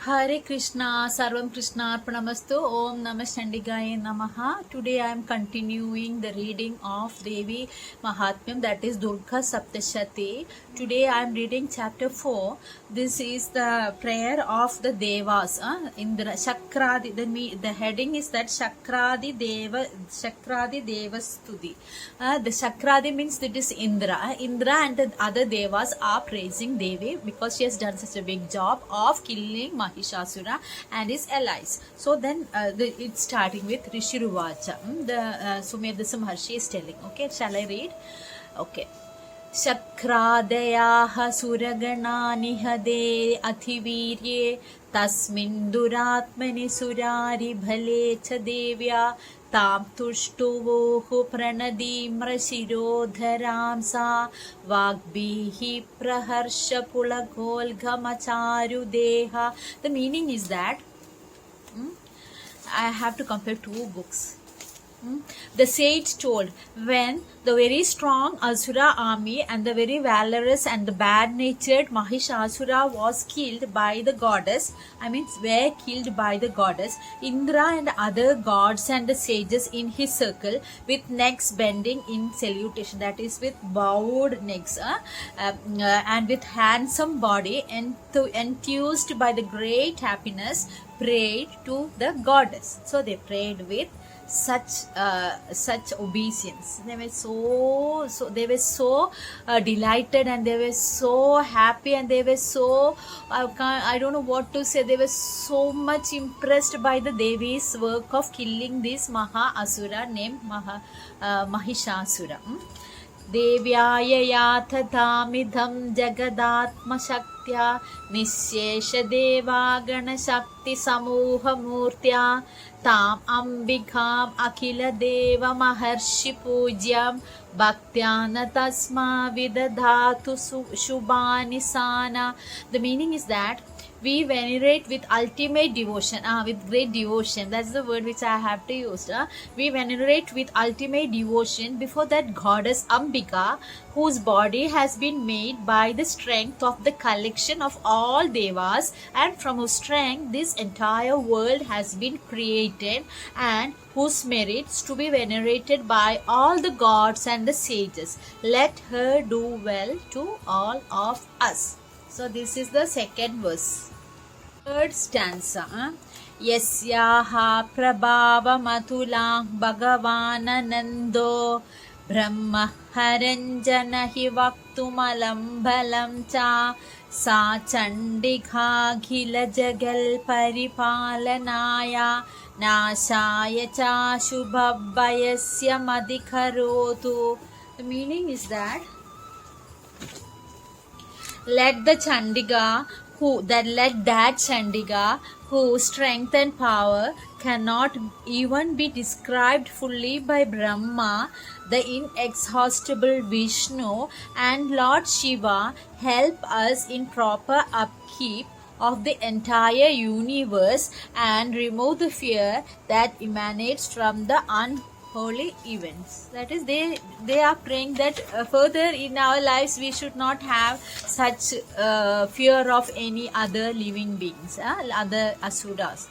Hare Krishna, Sarvam Krishna Arpanamastu, Om Namah Chandigaya Namaha. Today I am continuing the reading of Devi Mahatmyam, that is Durga Saptashati. Today I am reading chapter 4. This is the prayer of the Devas. Indra Shakradi. The heading is that Shakradi Deva Stuti. The Shakradi means that is Indra. Indra and the other Devas are praising Devi because she has done such a big job of killing Mahishasura and his allies. So then it's starting with Rishiruvacha. The Sumedasa Maharshi is telling. Okay, shall I read? Okay. Shakradayaha suragana hade athivirye tasmin duratmani surari bhale cha devya tam tushtuvohu pranadimra shirodharam sa vagbhihi praharsha pulagolgamacharu deha. The meaning is that I have to compare two books. The sage told, when the very strong Asura army and the very valorous and the bad-natured Mahishasura was killed by the goddess, were killed by the goddess, Indra and other gods and the sages in his circle with necks bending in salutation, that is with bowed necks, and with handsome body enthused by the great happiness, prayed to the goddess. So they prayed with such obeisance. They were so delighted, and they were so happy, and they were so I don't know what to say. They were so much impressed by the Devi's work of killing this Maha Asura named Mahishasura. Devyaya yathatamidham jagadatma shaktya nishesha deva gana shakti samuha murtya tam ambikam akila deva maharshi pujyam bhaktyana tasma vidadhatu shubhani sana. The meaning is that we venerate with ultimate devotion, with great devotion. That's the word which I have to use. We venerate with ultimate devotion before that goddess Ambika, whose body has been made by the strength of the collection of all devas, and from whose strength this entire world has been created, and whose merits to be venerated by all the gods and the sages. Let her do well to all of us. So this is the second verse. Third stanza. Yasyaha prabhavamatulang bhagavananando brahma haranjana hi vaktumalam balam cha sa chandika khila jagal paripalanaya nashaya cha shubhabhayasya madhikarotu. The meaning is that let that Chandiga whose strength and power cannot even be described fully by Brahma, the inexhaustible Vishnu, and Lord Shiva help us in proper upkeep of the entire universe and remove the fear that emanates from the unholy events. That is, they are praying that further in our lives we should not have such fear of any other living beings, other asuras.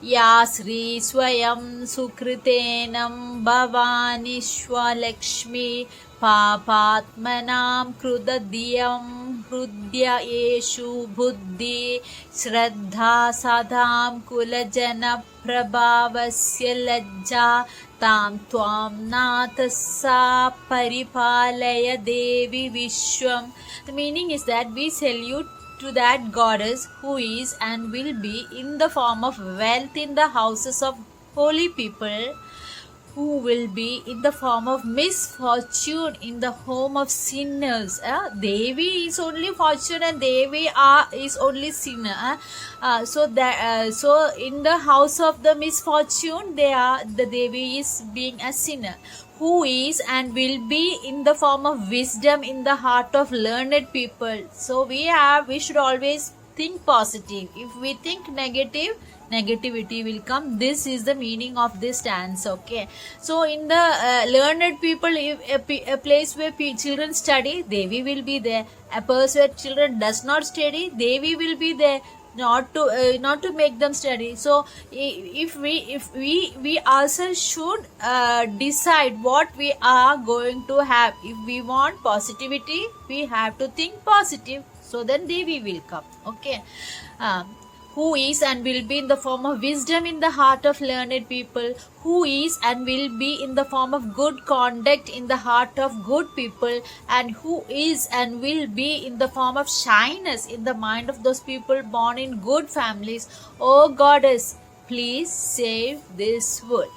Ya Sri Swayam Sukritenam Bhavanishwa Lakshmi Papatmanam Krudadiyam Hrudya Eshu Buddhi Shraddha Sadham Kulajana Prabhavasya Lajja Tam Tvam Nathasa Paripalaya Devi Vishwam. The meaning is that we salute to that goddess who is and will be in the form of wealth in the houses of holy people, who will be in the form of misfortune in the home of sinners. Devi is only fortune and Devi is only sinner. So in the house of the misfortune, the Devi is being a sinner, who is and will be in the form of wisdom in the heart of learned people. So we should always think positive. If we think negative, negativity will come. This is the meaning of this stanza. Okay, so in the learned people, a place where children study, Devi will be there. A place where children does not study, Devi will be there. not to make them study. So if we also should decide what we are going to have. If we want positivity, we have to think positive, so then they will come. Okay. Who is and will be in the form of wisdom in the heart of learned people, who is and will be in the form of good conduct in the heart of good people, and who is and will be in the form of shyness in the mind of those people born in good families. O Goddess, please save this world.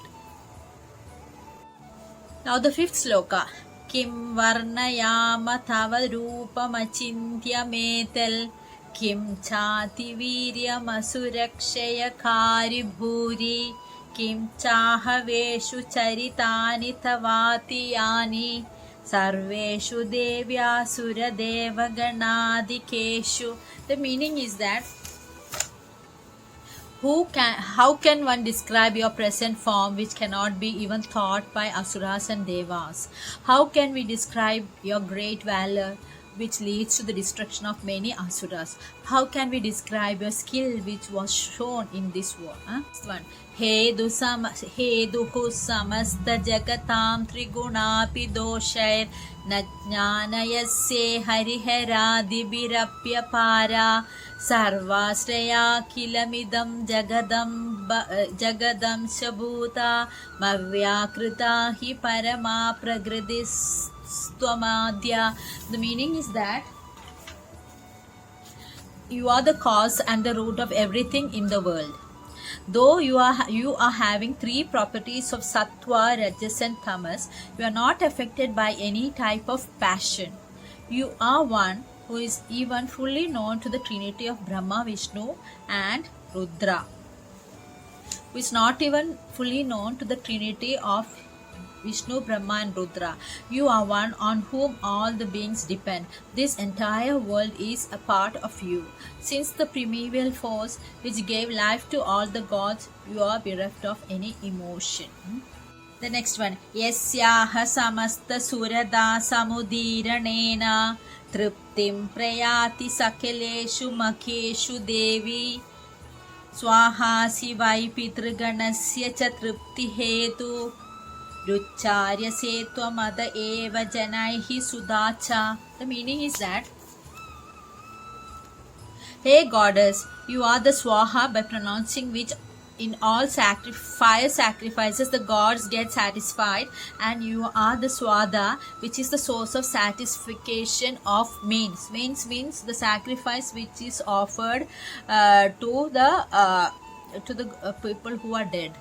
Now the fifth sloka. Kim varnayama tava roopamachintya metal किं चातिवीर्यमसुरक्षयकारि भूरि किं चाहवेषु चरितानि तवाति यानि सर्वेषु देव्यासुरदेवगणादिकेषु. The meaning is that how can one describe your present form which cannot be even thought by asuras and devas? How can we describe your great valor which leads to the destruction of many asuras? How can we describe your skill which was shown in this war? Next one. Heduhu samasta jagatam trigunapi doshair najnanayasye hariharadibirapya para sarvasraya kilamidam jagadam shabhuta mavyakrita hi parama pragradis Stvamadya. The meaning is that you are the cause and the root of everything in the world. Though you are having three properties of sattva, rajas and tamas, you are not affected by any type of passion. You are one who is even fully known to the Trinity of Brahma, Vishnu and Rudra, who is not even fully known to the Trinity of Vishnu, Brahma and Rudra. You are one on whom all the beings depend. This entire world is a part of you. Since the primeval force which gave life to all the gods, you are bereft of any emotion. The next one. Yasyaha samasta surada samudiranena triptim prayati sakeleshu makeshu devi swaha sivai pitriganasya cha tripti hetu Rucharya setva mada eva janaihi sudacha. The meaning is that, hey goddess, you are the Swaha by pronouncing which in all fire sacrifices the gods get satisfied, and you are the Swada which is the source of satisfaction of means. Means the sacrifice which is offered to the people who are dead.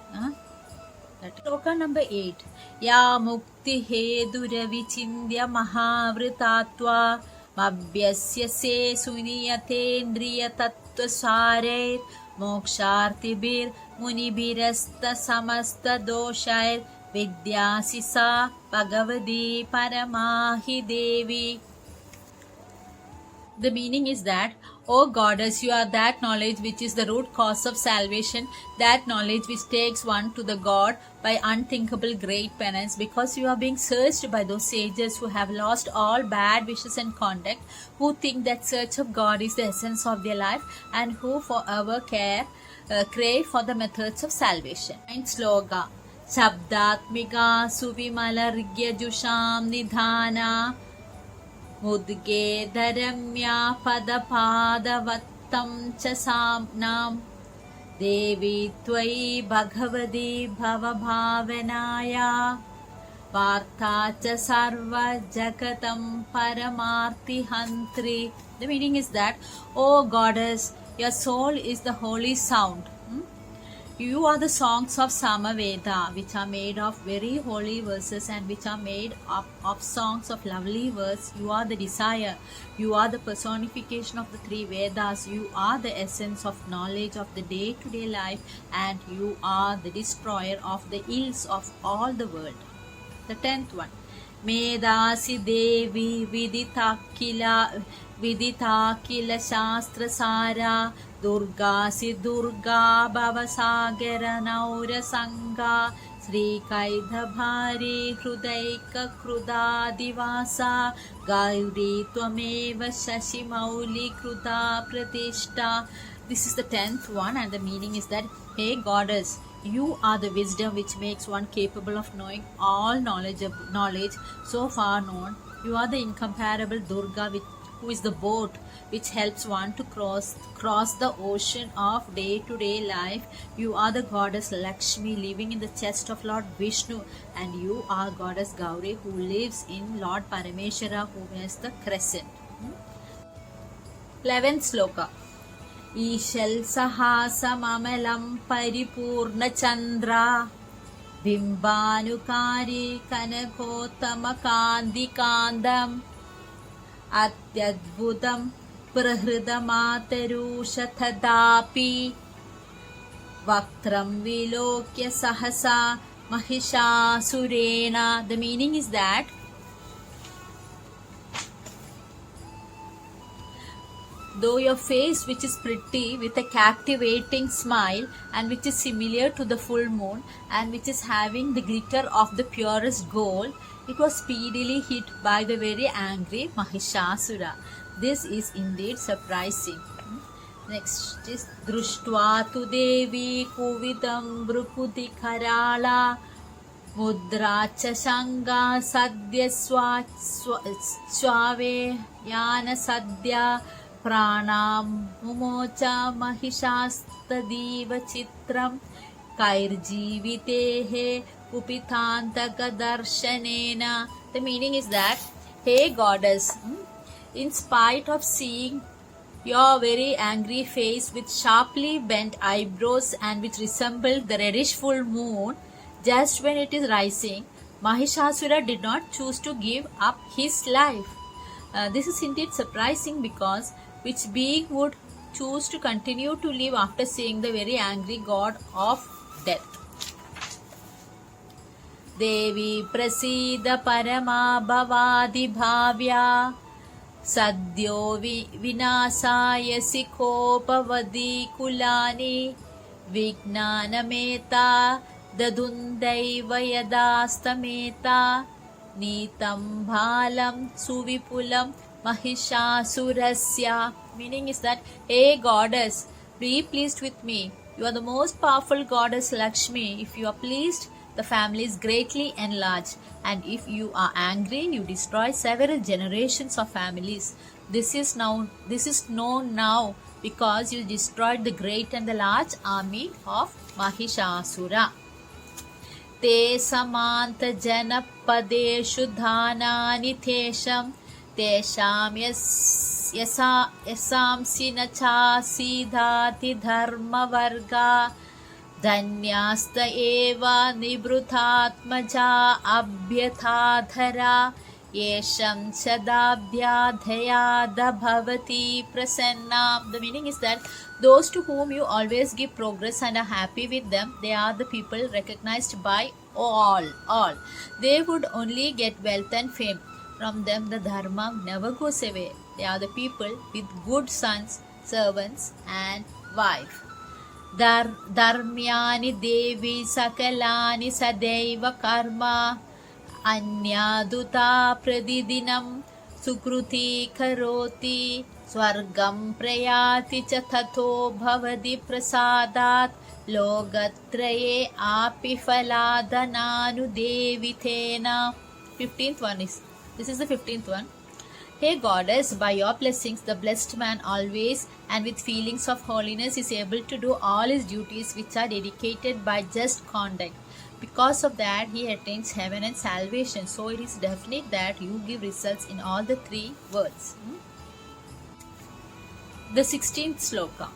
Sloka number 8. Ya mukti heduravichindya mahavritatva mabhyasya se suniyatendriya tattva sarer mokshartibir munibirasta samasta doshair vidyasisa bhagavadi paramahi devi. The meaning is that, O Goddess, you are that knowledge which is the root cause of salvation, that knowledge which takes one to the God by unthinkable great penance, because you are being searched by those sages who have lost all bad wishes and conduct, who think that search of God is the essence of their life, and who forever crave for the methods of salvation. And sloga. Shabdatmika suvimala jusham nidhana Mudge dharamya padapaadavattam cha samnam Devi tvai bhagavadi bhavabhavanaya Partha cha sarva jagatam paramarthi hantri. The meaning is that, O Goddess, your soul is the holy sound. You are the songs of Samaveda, which are made of very holy verses and which are made up of songs of lovely verse. You are the desire. You are the personification of the three Vedas. You are the essence of knowledge of the day-to-day life, and you are the destroyer of the ills of all the world. The 10th one. Medasi Devi Vidita Kila Shastra Sara Durgasi Durga Bhavasagara Naura Sangha Sri Kaidhabhari Hrudaika Kruda Divasa Gauri Tvameva Shashi Mauli Kruda Pratishta This is the 10th one, and the meaning is that, hey goddess, you are the wisdom which makes one capable of knowing all knowledge so far known. You are the incomparable Durga, who is the boat which helps one to cross the ocean of day-to-day life. You are the goddess Lakshmi living in the chest of Lord Vishnu, and you are goddess Gauri who lives in Lord Parameshwara, who wears the crescent. 11th sloka. Ishal sahasamalam paripurnachandra Bimbanukari kanakotamakantikandam Atyadbhutam prahridamatarushathadapi Vaktram vilokya sahasa mahishasurena. The meaning is that though your face, which is pretty with a captivating smile and which is similar to the full moon and which is having the glitter of the purest gold, it was speedily hit by the very angry Mahishasura. This is indeed surprising. Next is Društva tu Devi Kuvidam Brupudi Karala Mudra Chashanga Sadhya Swave Yana Sadhya Pranam Mumocha Mahishastadiva Chitram Kairjivitehe Kupitantaka. The meaning is that, hey goddess, in spite of seeing your very angry face with sharply bent eyebrows and which resembled the reddish full moon just when it is rising, Mahishasura did not choose to give up his life. This is indeed surprising, because which being would choose to continue to live after seeing the very angry god of death? Devi prasida parama bhavadi bhavya Sadhyo vinasaya sikopavadi kulani Vignanameta dadundaiva yadastameta Nitam bhalam suvipulam Mahishasurasya. Meaning is that, hey goddess, be pleased with me. You are the most powerful goddess Lakshmi. If you are pleased, the family is greatly enlarged, and if you are angry, you destroy several generations of families. This is known now because you destroyed the great and the large army of Mahishasura. Te samanta janapadeshu dhanani tesham Tesham yasamsi nacha siddhati dharma varga Dhanyasta eva nibrutatmaja abhyathadhara Yesham sadabhyadhayada bhavati prasannam. The meaning is that those to whom you always give progress and are happy with them, they are the people recognized by all. They would only get wealth and fame. From them the dharma never goes away. They are the people with good sons, servants and wife. Dharmyani devi sakalani sadaiva karma Anyaduta pradidinam sukruti karoti Swargam prayati cha thato bhavadi prasadat Logatraye api faladhananu devitena. 15th one is, this is the 15th one. Hey goddess, by your blessings, the blessed man always and with feelings of holiness is able to do all his duties which are dedicated by just conduct. Because of that, he attains heaven and salvation. So it is definite that you give results in all the three words. The 16th sloka.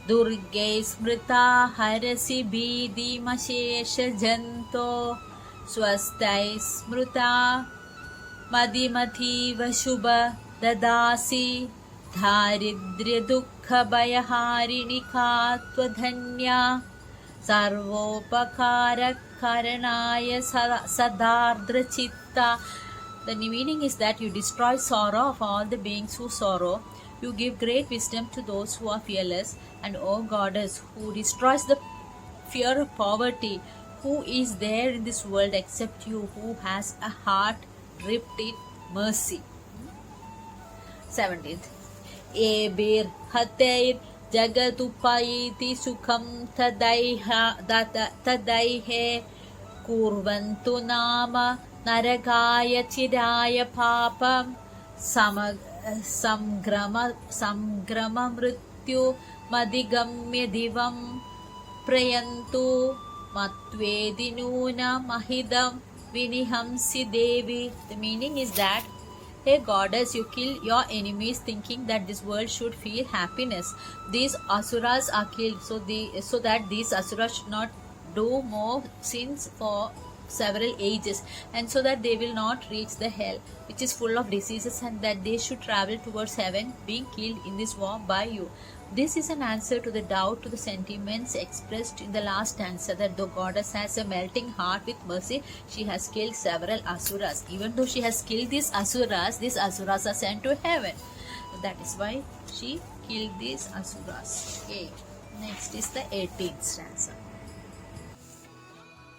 Durge smrita harasi bidi mashesha janto Swastai smrita Madimathiva shubha dadasi Dharidrya dukha bayaharini katva dhanya Sarvopakara karanaya sadardra chitta. The meaning is that you destroy sorrow of all the beings who sorrow. You give great wisdom to those who are fearless. And O goddess, who destroys the fear of poverty, who is there in this world except you, who has a heart dripped in mercy? 17th. Ebir hateir जगदुपैति सुखं तदैहे कुर्वन्तु नाम नरकाय चिराय पापं संग्रममृत्युमधिगम्य दिवं प्रयन्तु मत्वेदि नूनमहिदं विनिहंसि देवी. The meaning is that, hey goddess, you kill your enemies thinking that this world should feel happiness. These asuras are killed so that these asuras should not do more sins for several ages, and so that they will not reach the hell which is full of diseases, and that they should travel towards heaven being killed in this war by you. This is an answer to the doubt to the sentiments expressed in the last stanza, that though goddess has a melting heart with mercy, she has killed several asuras. Even though she has killed these asuras are sent to heaven. That is why she killed these asuras. Okay. Next is the 18th stanza.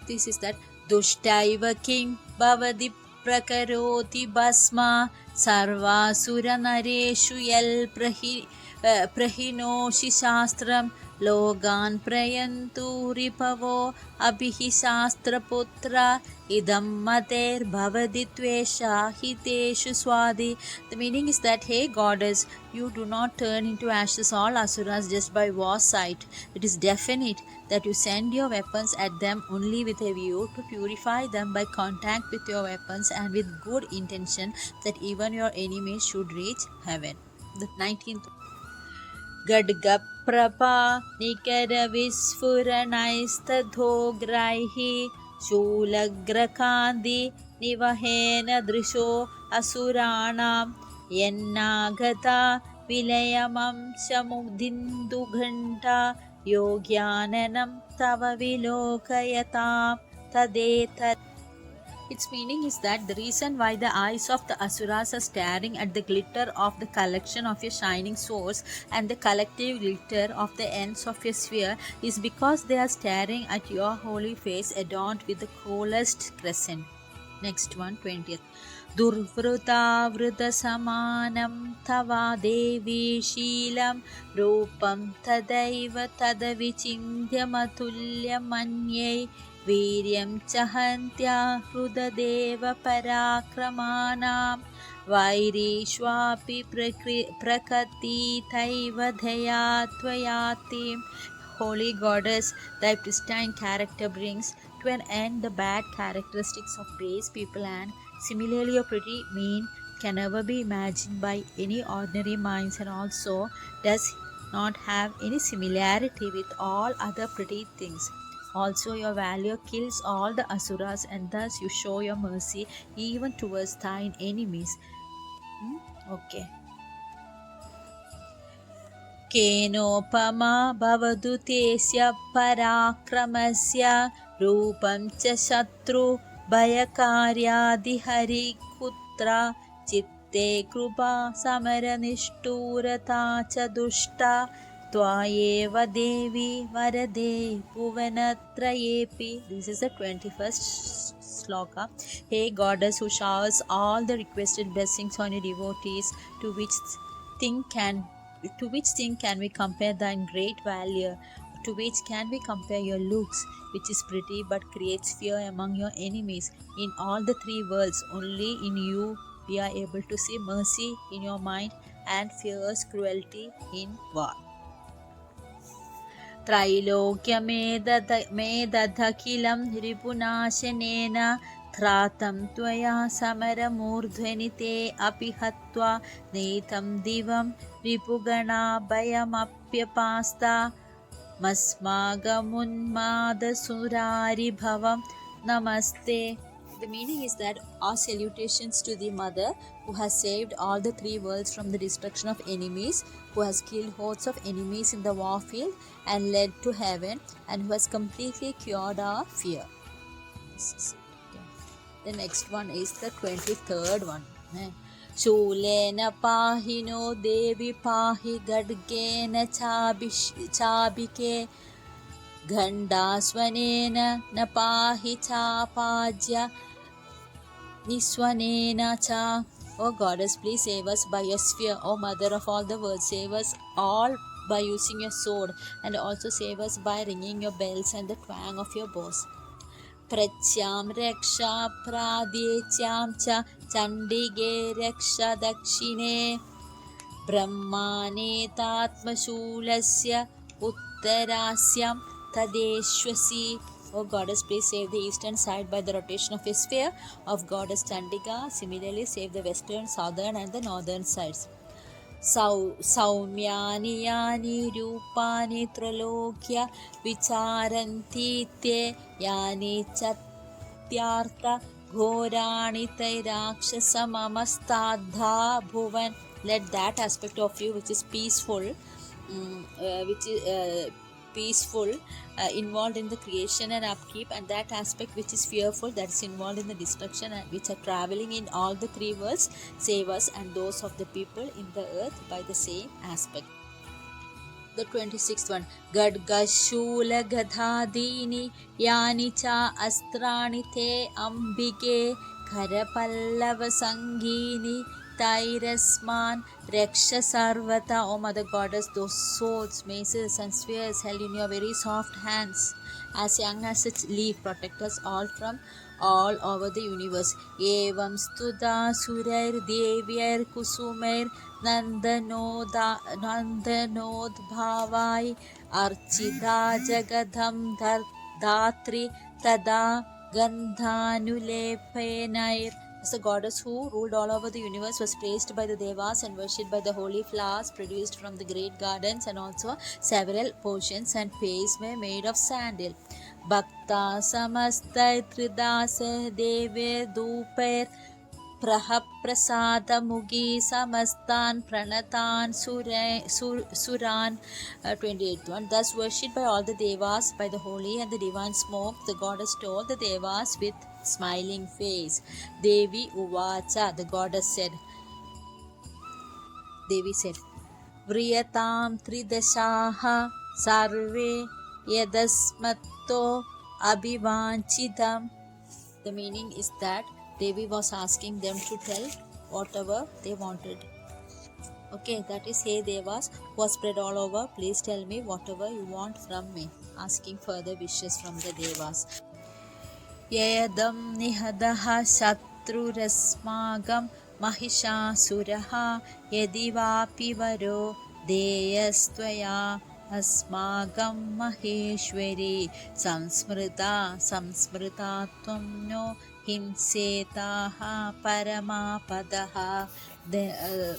This is that Dushtaiva King Bhavadi Prakaroti Basma Sarvasura Nareshu Yel Prahinoshi Shastram Logan Prayantu Ripavo Abhihi Shastra Putra Idam Mater Bhavadi Tvesha Hiteshu Swadi. The meaning is that, hey goddess, you do not turn into ashes all asuras just by war sight. It is definite that you send your weapons at them only with a view to purify them by contact with your weapons, and with good intention that even your enemies should reach heaven. The 19th. Gadgaprapa Nikara Visfuranaistathograihi Shulagrakandi Nivahena Drisho Asuranam Yennagata Vilayamam Shamudindu Ghanta Yogyananam Tava Vilokayatam Tadetat. Its meaning is that the reason why the eyes of the asuras are staring at the glitter of the collection of your shining swords and the collective glitter of the ends of your sphere is because they are staring at your holy face adorned with the coolest crescent. Next one, 20th. Durvruta Vrita Samanam Tava Devi Sheelam Rupam Tadaiva Tadavichindya Matulya Manye Viryam Chahantya Hrudadeva Parakramanam Vairishwapi Prakati Taiva Dhayatvayatim. Holy goddess, thy pristine character brings to an end the bad characteristics of base people, and similarly your pretty mien can never be imagined by any ordinary minds, and also does not have any similarity with all other pretty things. Also, your valor kills all the asuras, and thus you show your mercy even towards thine enemies. Okay. Kenopama bhavadu tesya parakramasya rupam cha shatru bhayakaryadi hari kutra chitte krupa samara nishturata cha dushta Tvayeva Devi Varade Bhuvanatrayepi. This is the 21st sloka. Hey goddess, who showers all the requested blessings on your devotees, to which thing can we compare thine great valor? To which can we compare your looks, which is pretty but creates fear among your enemies? In all the three worlds, only in you we are able to see mercy in your mind and fierce cruelty in war. त्रैलोक्यमेदखिलं रिपुनाशनेन त्रातं त्वया समरमूर्ध्वनि ते अपि हत्वा नीतं दिवं रिपुगणाभयमप्यपास्ता मस्मागमुन्मादसुरारिभवं नमस्ते. The meaning is that our salutations to the Mother, who has saved all the three worlds from the destruction of enemies, who has killed hordes of enemies in the war field and led to heaven, and who has completely cured our fear. The next one is the 23rd one. Shulena pahino devi pahi gadgena chabike Gandaswanena napahi chapajya niswanena cha. O goddess, please save us by your sphere. O mother of all the worlds, save us all by using your sword, and also save us by ringing your bells and the twang of your bows. Pratyam Raksha Pradyecham Cha Chandige Raksha Dakshine Brahmane Tatmashulasya Uttarasyam Tadeshwasi. O goddess, please save the eastern side by the rotation of a sphere of goddess Chandika. Similarly, save the western, southern, and the northern sides. सौम्यानि यानि रूपाणि त्रैलोक्य विचारन्ति ते यानि चत्यार्थ घोराणि तैराक्षसममस्ताद्धा भुवन. Let that aspect of you which is peaceful, involved in the creation and upkeep, and that aspect which is fearful, that is involved in the destruction, and which are traveling in all the three worlds, save us and those of the people in the earth by the same aspect. The 26th one, Gadgashula Gadhadini Yani Cha Astrani Te Ambike Karapallava Sangini Tairasman Raksha Sarvata. O Mother Goddess, those swords, maces, and spears held in your very soft hands, as young as its leaf, protect us all from all over the universe. Evam Studa Surair Devyar Kusumair Nandanodbhavai Archita Jagadam Datri Tada Gandhanulepenair. As the goddess who ruled all over the universe was praised by the devas and worshipped by the holy flowers produced from the great gardens, and also several potions and paste were made of sandal. Bhakta Samastai Tridasa Deve Duper Prahaprasada Mugi Samastan Pranatan Suran. 28th one. Thus worshipped by all the devas by the holy and the divine smoke, the goddess told the devas with smiling face. Devi Uvacha, the goddess said. Devi said, Vriyatam Tridashaha Sarve Yadasmatto Abhivanchidam. The meaning is that Devi was asking them to tell whatever they wanted. Okay, that is, hey Devas who are spread all over, please tell me whatever you want from me. Asking further wishes from the Devas. Yadam nihadaha shatrurasmagam mahishasuraha yadivapi varo deyastvaya asmagam maheshwari samsmrita tvam no himsetaha paramapadaha. The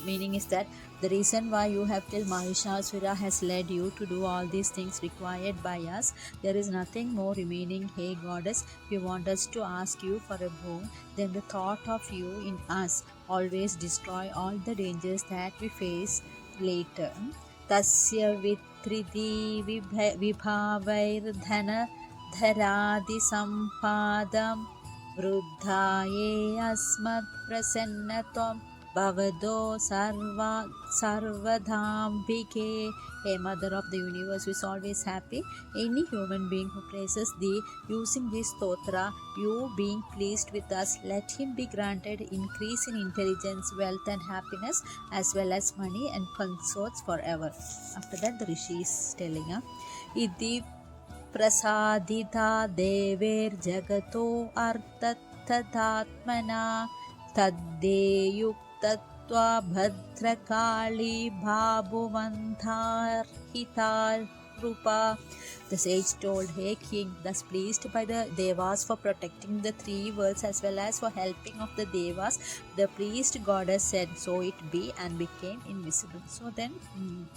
meaning is that the reason why you have till Mahishasura has led you to do all these things required by us, there is nothing more remaining. Hey goddess, if you want us to ask you for a boon, then the thought of you in us always destroy all the dangers that we face later. Tasya vitridi vibhavair dharadi sampadam vruddhaye asmat prasannatam Bhavado Sarvadhambike. A mother of the universe who is always happy. Any human being who praises thee using this stotra, you being pleased with us, let him be granted increase in intelligence, wealth, and happiness, as well as money and consorts forever. After that, the Rishi is telling Iti prasadita dever jagato artattatmana taddeyuk Tattva Bhadrakali Bhabuvantarhitar Rupa. The sage told, Hey king, thus pleased by the devas for protecting the three worlds as well as for helping of the devas, the priest goddess said, So it be, and became invisible. So then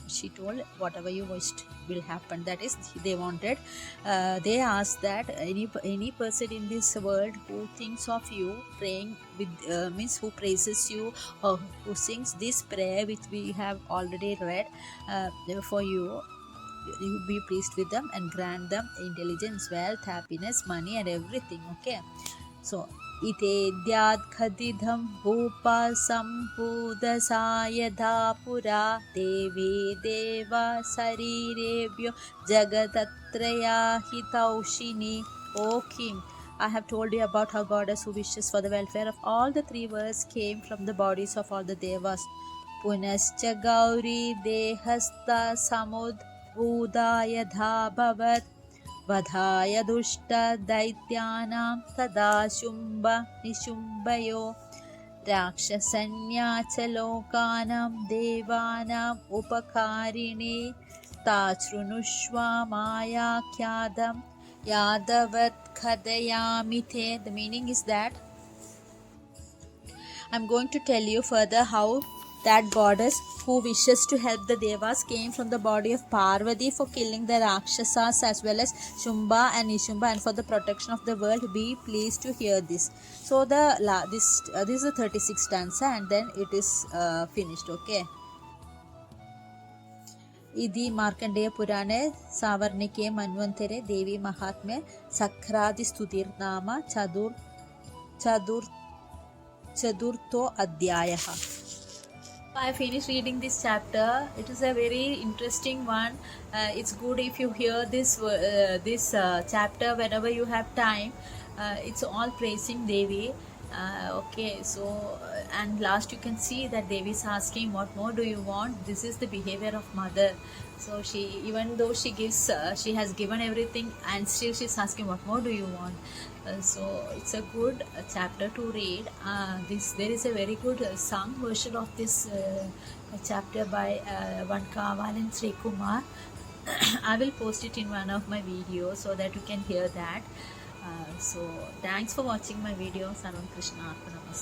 she told, whatever you wished will happen. That is, they wanted, they asked that any person in this world who thinks of you praying with means who praises you or who sings this prayer which we have already read for you be pleased with them and grant them intelligence, wealth, happiness, money, and everything. Okay, so Itedyad khadidham bhupa sampudasayadha pura devi deva sarirebhyo jagatatraya hitaushini. O king, I have told you about how goddess who wishes for the welfare of all the three worlds came from the bodies of all the devas पुनश्च गौरी देहस्थसमुद्भूता यथाभवत् वधाय दुष्टदैत्यानां तदा शुम्भ निशुम्भयो राक्षसन्या च लोकानां देवानाम् उपकारिणे ताशृणुष्व मायाख्यातं यादवत् कथयामि ते. The meaning is that I'm going to tell you further how that goddess who wishes to help the devas came from the body of Parvati for killing the Rakshasas as well as Shumba and Nishumba and for the protection of the world. Be pleased to hear this. So this is the 36th stanza and then it is finished. Okay. इति मार्कंडेय पुराणे सावर्णिके मन्वंतरे देवी महात्म्ये सक्रादि स्तुतिर्नाम चतुर्थो अध्यायः. I finished reading this chapter. It is a very interesting one. It's good if you hear this chapter whenever you have time. It's all praising Devi. Okay, so and last you can see that Devi is asking, what more do you want? This is the behavior of mother. So she, even though she gives, she has given everything and still she's asking, what more do you want? So it's a good chapter to read. There is a very good sung version of this chapter by one Kaval and Sri Kumar. I will post it in one of my videos so that you can hear that. So thanks for watching my video. Sarvam Krishna Arpanamastu.